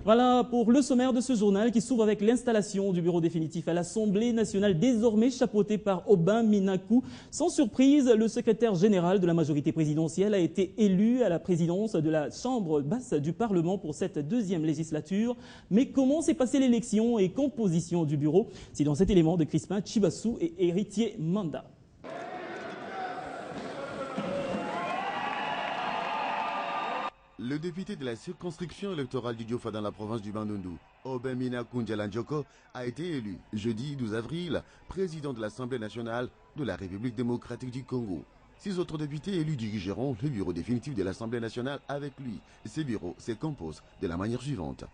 Voilà pour le sommaire de ce journal qui s'ouvre avec l'installation du bureau définitif à l'Assemblée nationale, désormais chapeauté par Aubin Minakou. Sans surprise, le secrétaire général de la majorité présidentielle a été élu à la présidence de la Chambre basse du Parlement pour cette deuxième législature. Mais comment s'est passée l'élection et composition du bureau? C'est dans cet élément de Crispin Chibassou et Héritier Manda. Le député de la circonscription électorale du Diofa dans la province du Bandundu, Aubin Minakou Ndjalanjoko, a été élu jeudi 12 avril président de l'Assemblée nationale de la République démocratique du Congo. 6 autres députés élus dirigeront le bureau définitif de l'Assemblée nationale avec lui. Ces bureaux se composent de la manière suivante.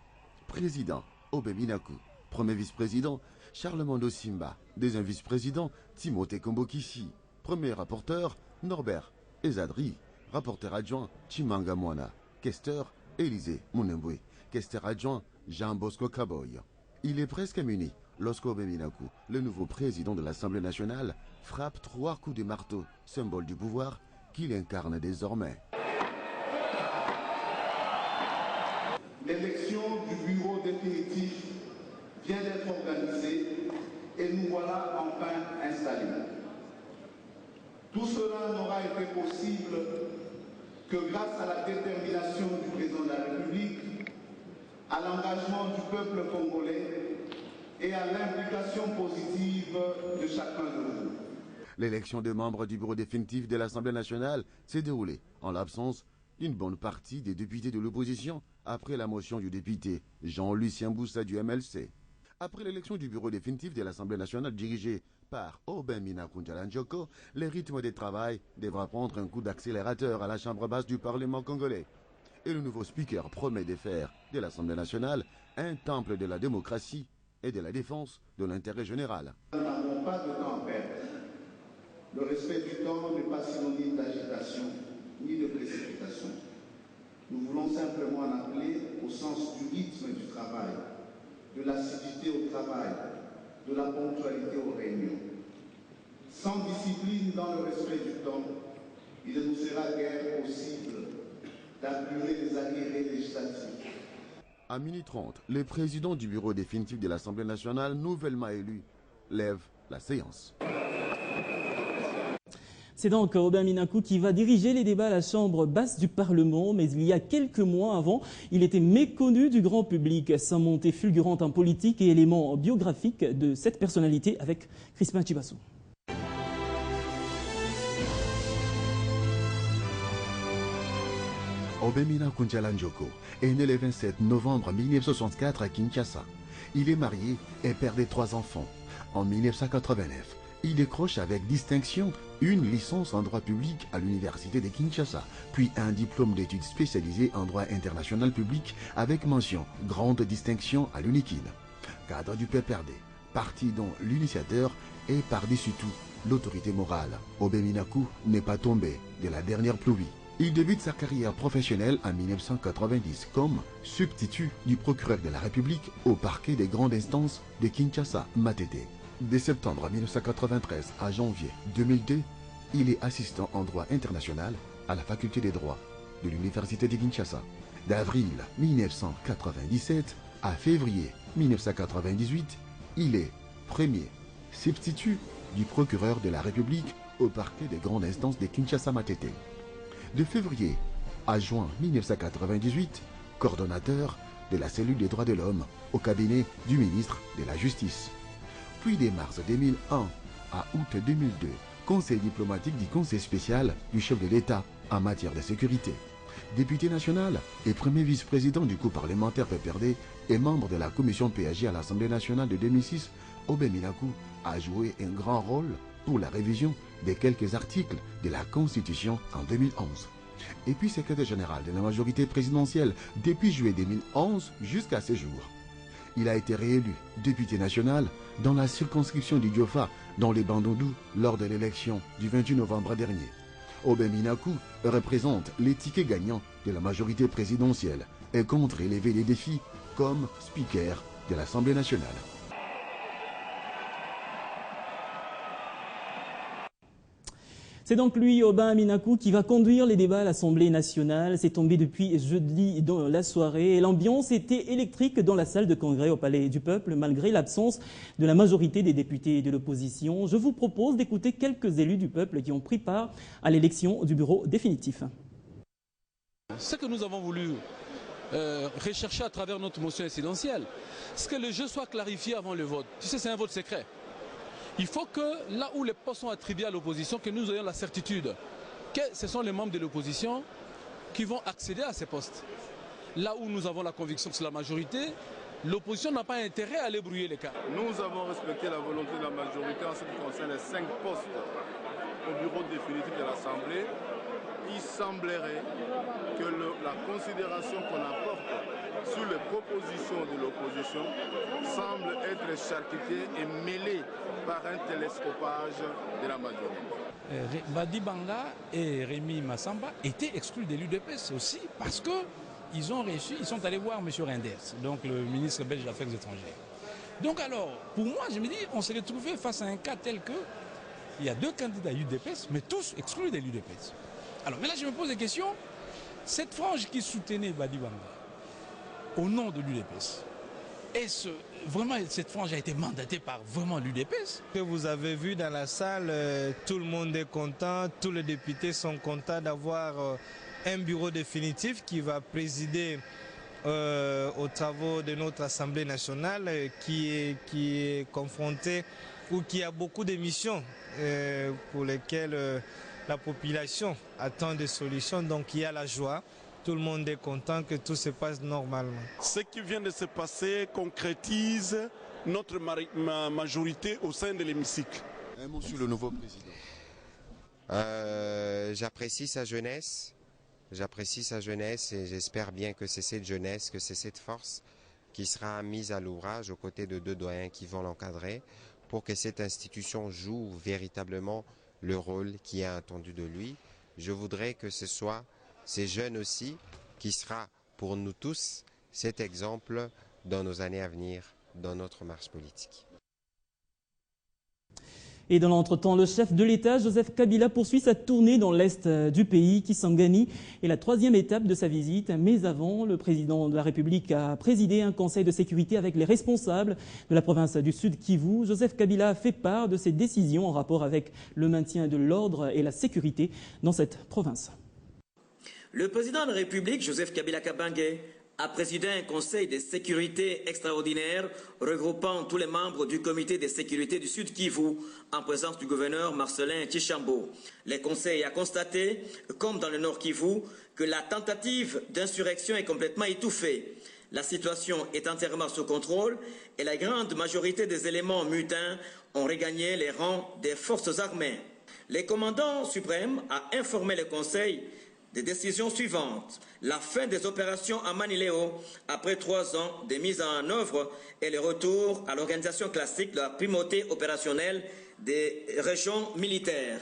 Président, Aubin Minakou. Premier vice-président, Charles Mondo Simba. Deuxième vice-président, Timothée Kombokissi. Premier rapporteur, Norbert Ezadri. Rapporteur adjoint, Chimanga Mwana. Questeur, Élisée Mounemboué. Questeur adjoint, Jean-Bosco Kaboy. Il est presque minuit lorsqu'Aubin Minakou, le nouveau président de l'Assemblée nationale, frappe 3 coups de marteau, symbole du pouvoir qu'il incarne désormais. L'élection du bureau définitif vient d'être organisée et nous voilà enfin installés. Tout cela n'aura été possible que grâce à la détermination du président de la République, à l'engagement du peuple congolais et à l'implication positive de chacun de nous. L'élection des membres du bureau définitif de l'Assemblée nationale s'est déroulée en l'absence d'une bonne partie des députés de l'opposition après la motion du député Jean-Lucien Boussa du MLC. Après l'élection du bureau définitif de l'Assemblée nationale dirigée par Aubin Minakou Ndjalanjoko, le rythme de travail devra prendre un coup d'accélérateur à la Chambre basse du Parlement congolais. Et le nouveau speaker promet de faire de l'Assemblée nationale un temple de la démocratie et de la défense de l'intérêt général. Nous n'avons pas de temps à perdre. Le respect du temps n'est pas synonyme d'agitation ni de précipitation. Nous voulons simplement en appeler au sens du rythme du travail, de l'assiduité au travail, de la ponctualité aux réunions. Sans discipline dans le respect du temps, il ne nous sera guère possible d'apurer les arriérés législatifs. À 12h30, le président du bureau définitif de l'Assemblée nationale, nouvellement élu, lève la séance. C'est donc Aubin Minakou qui va diriger les débats à la Chambre basse du Parlement, mais il y a quelques mois avant, il était méconnu du grand public. Sa montée fulgurante en politique et éléments biographiques de cette personnalité avec Crispin Chibassou. Aubin Minakou Ndjalanjoko est né le 27 novembre 1964 à Kinshasa. Il est marié et père de 3 enfants. En 1989, il décroche avec distinction une licence en droit public à l'université de Kinshasa, puis un diplôme d'études spécialisées en droit international public avec mention grande distinction à l'UNIKIN. Cadre du PPRD, parti dont l'initiateur est par-dessus tout l'autorité morale. Aubin Minakou n'est pas tombé de la dernière pluie. Il débute sa carrière professionnelle en 1990 comme substitut du procureur de la République au parquet des grandes instances de Kinshasa, Matete. De septembre 1993 à janvier 2002, il est assistant en droit international à la faculté des droits de l'université de Kinshasa. D'avril 1997 à février 1998, il est premier substitut du procureur de la République au parquet des grandes instances de Kinshasa, Matete. De février à juin 1998, coordonnateur de la cellule des droits de l'homme au cabinet du ministre de la Justice. Puis de mars 2001 à août 2002, conseil diplomatique du conseil spécial du chef de l'État en matière de sécurité. Député national et premier vice-président du groupe parlementaire PPRD et membre de la commission PAG à l'Assemblée nationale de 2006, Aubin Minakou a joué un grand rôle pour la révision de quelques articles de la Constitution en 2011. Et puis secrétaire général de la majorité présidentielle depuis juillet 2011 jusqu'à ce jour. Il a été réélu député national dans la circonscription du Diofa, dans les Bandundu, lors de l'élection du 28 novembre dernier. Aubin Minakou représente les tickets gagnants de la majorité présidentielle et compte relever les défis comme speaker de l'Assemblée nationale. C'est donc lui, Aubin Minakou, qui va conduire les débats à l'Assemblée nationale. C'est tombé depuis jeudi dans la soirée. Et l'ambiance était électrique dans la salle de congrès au Palais du Peuple, malgré l'absence de la majorité des députés de l'opposition. Je vous propose d'écouter quelques élus du peuple qui ont pris part à l'élection du bureau définitif. Ce que nous avons voulu rechercher à travers notre motion incidentielle, c'est que le jeu soit clarifié avant le vote. Tu sais, c'est un vote secret. Il faut que là où les postes sont attribués à l'opposition, que nous ayons la certitude que ce sont les membres de l'opposition qui vont accéder à ces postes. Là où nous avons la conviction que c'est la majorité, l'opposition n'a pas intérêt à aller brouiller les cartes. Nous avons respecté la volonté de la majorité en ce qui concerne les 5 postes au bureau définitif de l'Assemblée. Il semblerait que la considération qu'on apporte sur les propositions de l'opposition semble être charcutée et mêlée par un télescopage de la majorité. Badi Banga et Rémi Massamba étaient exclus de l'UDPS aussi parce qu'ils sont allés voir M. Reinders, donc le ministre belge des Affaires étrangères. Donc alors, pour moi, je me dis, on s'est retrouvé face à un cas tel que il y a 2 candidats UDPS, mais tous exclus de l'UDPS. Alors, mais là, je me pose des questions. Cette frange qui soutenait Badi Banga, au nom de l'UDPS, est-ce vraiment cette frange a été mandatée par vraiment l'UDPS? Que vous avez vu dans la salle, tout le monde est content, tous les députés sont contents d'avoir un bureau définitif qui va présider aux travaux de notre Assemblée nationale qui est confrontée ou qui a beaucoup de missions pour lesquelles la population attend des solutions. Donc il y a la joie, tout le monde est content que tout se passe normalement. Ce qui vient de se passer concrétise notre majorité au sein de l'hémicycle. Un mot sur le nouveau président. J'apprécie sa jeunesse. J'apprécie sa jeunesse et j'espère bien que c'est cette jeunesse, que c'est cette force qui sera mise à l'ouvrage aux côtés de 2 doyens qui vont l'encadrer pour que cette institution joue véritablement le rôle qui est attendu de lui. Je voudrais que ce soit ces jeunes aussi qui sera pour nous tous cet exemple dans nos années à venir, dans notre marche politique. Et dans l'entretemps, le chef de l'État, Joseph Kabila, poursuit sa tournée dans l'Est du pays. Kisangani est la 3e étape de sa visite. Mais avant, le président de la République a présidé un conseil de sécurité avec les responsables de la province du Sud Kivu. Joseph Kabila a fait part de ses décisions en rapport avec le maintien de l'ordre et la sécurité dans cette province. Le président de la République, Joseph Kabila Kabange, a présidé un conseil de sécurité extraordinaire regroupant tous les membres du comité de sécurité du Sud Kivu en présence du gouverneur Marcelin Tchishambo. Le conseil a constaté, comme dans le Nord Kivu, que la tentative d'insurrection est complètement étouffée. La situation est entièrement sous contrôle et la grande majorité des éléments mutins ont regagné les rangs des forces armées. Le commandant suprême a informé le conseil des décisions suivantes. La fin des opérations à Maniléo après 3 ans de mise en œuvre et le retour à l'organisation classique de la primauté opérationnelle des régions militaires.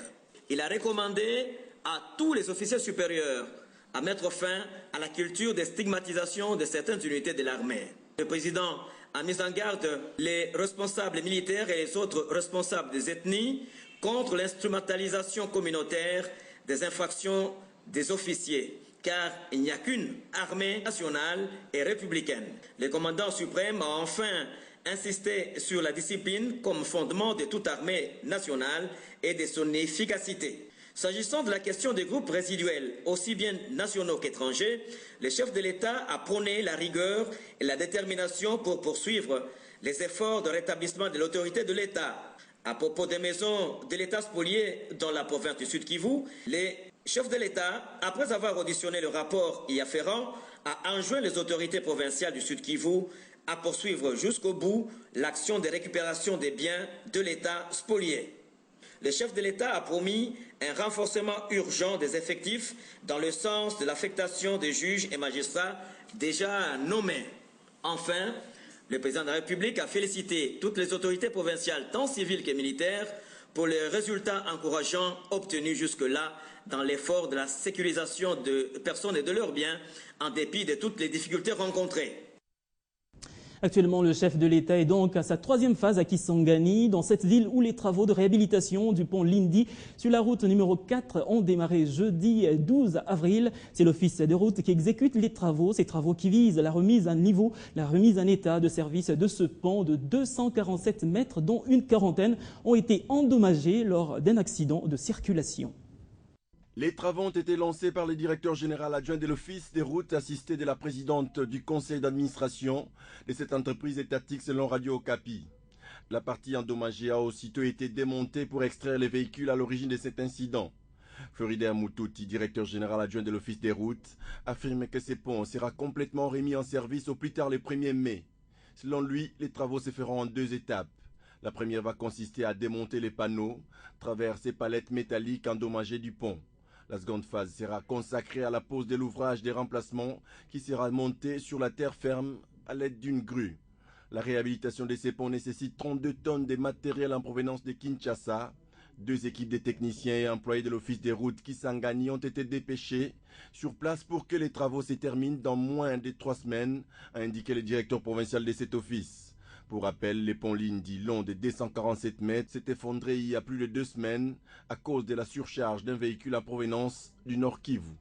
Il a recommandé à tous les officiers supérieurs à mettre fin à la culture de stigmatisation de certaines unités de l'armée. Le président a mis en garde les responsables militaires et les autres responsables des ethnies contre l'instrumentalisation communautaire des infractions des officiers, car il n'y a qu'une armée nationale et républicaine. Le commandant suprême a enfin insisté sur la discipline comme fondement de toute armée nationale et de son efficacité. S'agissant de la question des groupes résiduels, aussi bien nationaux qu'étrangers, le chef de l'État a prôné la rigueur et la détermination pour poursuivre les efforts de rétablissement de l'autorité de l'État. À propos des maisons de l'État spoliées dans la province du Sud Kivu, les chef de l'État, après avoir auditionné le rapport y afférent, a enjoint les autorités provinciales du Sud Kivu à poursuivre jusqu'au bout l'action de récupération des biens de l'État spoliés. Le chef de l'État a promis un renforcement urgent des effectifs dans le sens de l'affectation des juges et magistrats déjà nommés. Enfin, le président de la République a félicité toutes les autorités provinciales, tant civiles que militaires, pour les résultats encourageants obtenus jusque-là dans l'effort de la sécurisation de personnes et de leurs biens, en dépit de toutes les difficultés rencontrées. Actuellement, le chef de l'État est donc à sa troisième phase à Kisangani, dans cette ville où les travaux de réhabilitation du pont Lindi sur la route numéro 4 ont démarré jeudi 12 avril. C'est l'office de route qui exécute les travaux, ces travaux qui visent la remise à niveau, la remise en état de service de ce pont de 247 mètres, dont une quarantaine ont été endommagés lors d'un accident de circulation. Les travaux ont été lancés par le directeur général adjoint de l'Office des routes, assisté de la présidente du conseil d'administration de cette entreprise étatique selon Radio Okapi. La partie endommagée a aussitôt été démontée pour extraire les véhicules à l'origine de cet incident. Floride Amoutouti, directeur général adjoint de l'Office des routes, affirme que ce pont sera complètement remis en service au plus tard le 1er mai. Selon lui, les travaux se feront en 2 étapes. La première va consister à démonter les panneaux, travers ces palettes métalliques endommagées du pont. La seconde phase sera consacrée à la pose de l'ouvrage des remplacements qui sera monté sur la terre ferme à l'aide d'une grue. La réhabilitation de ces ponts nécessite 32 tonnes de matériel en provenance de Kinshasa. 2 équipes de techniciens et employés de l'Office des routes Kisangani ont été dépêchés sur place pour que les travaux se terminent dans moins de 3 semaines, a indiqué le directeur provincial de cet office. Pour rappel, les ponts Lindi, long de 247 mètres, s'est effondré il y a plus de 2 semaines à cause de la surcharge d'un véhicule en provenance du Nord Kivu.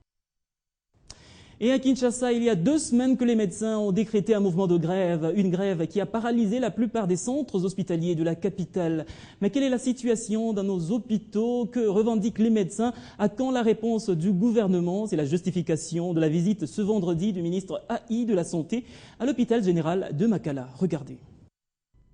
Et à Kinshasa, il y a 2 semaines que les médecins ont décrété un mouvement de grève, une grève qui a paralysé la plupart des centres hospitaliers de la capitale. Mais quelle est la situation dans nos hôpitaux? Que revendiquent les médecins? À quand la réponse du gouvernement? C'est la justification de la visite ce vendredi du ministre AI de la Santé à l'hôpital général de Makala. Regardez.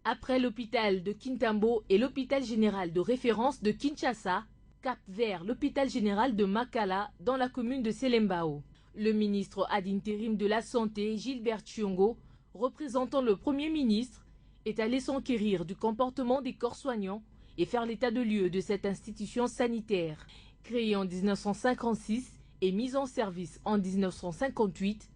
Après l'hôpital de Kintambo et l'hôpital général de référence de Kinshasa, cap vers l'hôpital général de Makala dans la commune de Selembao. Le ministre ad intérim de la Santé, Gilbert Chiongo, représentant le Premier ministre, est allé s'enquérir du comportement des corps soignants et faire l'état de lieu de cette institution sanitaire. Créée en 1956 et mise en service en 1958,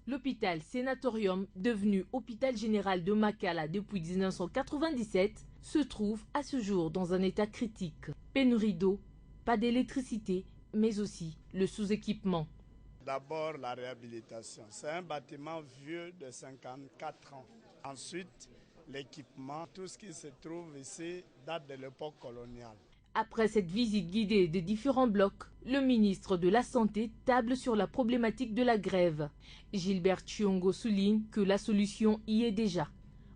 l'hôpital Sénatorium, devenu hôpital général de Makala depuis 1997, se trouve à ce jour dans un état critique. Pénurie d'eau, pas d'électricité, mais aussi le sous-équipement. D'abord la réhabilitation. C'est un bâtiment vieux de 54 ans. Ensuite, l'équipement, tout ce qui se trouve ici date de l'époque coloniale. Après cette visite guidée des différents blocs, le ministre de la Santé table sur la problématique de la grève. Gilbert Chiongo souligne que la solution y est déjà.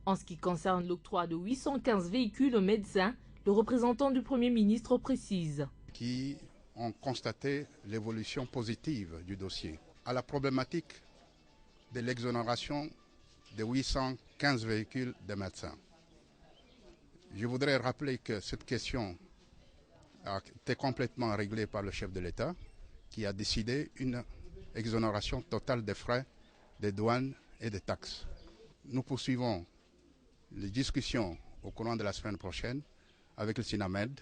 En ce qui concerne l'octroi de 815 véhicules aux médecins, le représentant du Premier ministre précise. Qui ont constaté l'évolution positive du dossier. À la problématique de l'exonération de 815 véhicules de médecins. Je voudrais rappeler que cette question a été complètement réglée par le chef de l'État qui a décidé une exonération totale des frais des douanes et des taxes. Nous poursuivons les discussions au courant de la semaine prochaine avec le SINAMED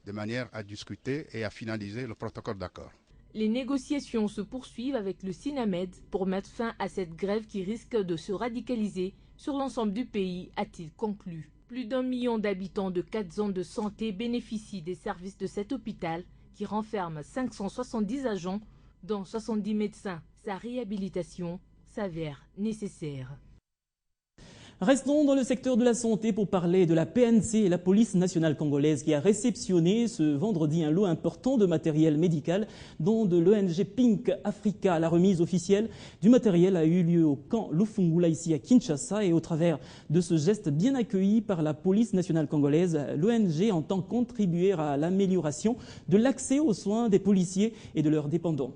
de manière à discuter et à finaliser le protocole d'accord. Les négociations se poursuivent avec le SINAMED pour mettre fin à cette grève qui risque de se radicaliser sur l'ensemble du pays, a-t-il conclu. Plus d'1 million d'habitants de 4 zones de santé bénéficient des services de cet hôpital qui renferme 570 agents, dont 70 médecins. Sa réhabilitation s'avère nécessaire. Restons dans le secteur de la santé pour parler de la PNC et la police nationale congolaise qui a réceptionné ce vendredi un lot important de matériel médical, dont de l'ONG Pink Africa. La remise officielle du matériel a eu lieu au camp Lufungula ici à Kinshasa et au travers de ce geste bien accueilli par la police nationale congolaise, l'ONG entend contribuer à l'amélioration de l'accès aux soins des policiers et de leurs dépendants.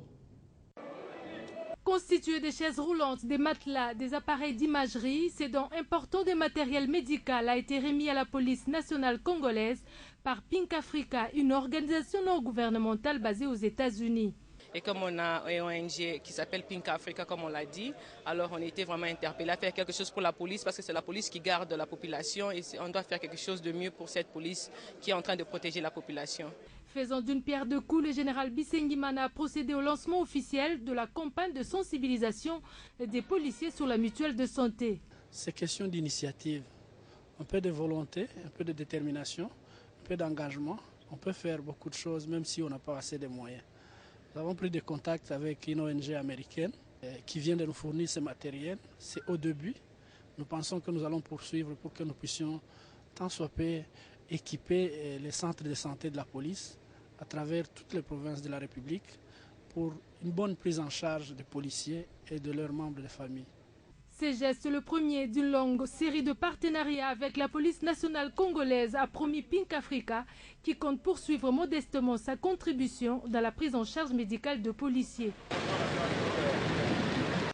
Constitué des chaises roulantes, des matelas, des appareils d'imagerie, ces dons importants de matériel médical a été remis à la police nationale congolaise par Pink Africa, une organisation non gouvernementale basée aux États-Unis. Et comme on a une ONG qui s'appelle Pink Africa, comme on l'a dit, alors on a été vraiment interpellés à faire quelque chose pour la police parce que c'est la police qui garde la population et on doit faire quelque chose de mieux pour cette police qui est en train de protéger la population. Faisant d'une pierre deux coups, le général Bisengimana a procédé au lancement officiel de la campagne de sensibilisation des policiers sur la mutuelle de santé. C'est question d'initiative, un peu de volonté, un peu de détermination, un peu d'engagement. On peut faire beaucoup de choses même si on n'a pas assez de moyens. Nous avons pris des contacts avec une ONG américaine qui vient de nous fournir ce matériel. C'est au début, Nous pensons que nous allons poursuivre pour que nous puissions, tant soit peu, équiper les centres de santé de la police à travers toutes les provinces de la République pour une bonne prise en charge des policiers et de leurs membres de famille. Ces gestes, le premier d'une longue série de partenariats avec la police nationale congolaise, a promis Pink Africa, qui compte poursuivre modestement sa contribution dans la prise en charge médicale de policiers.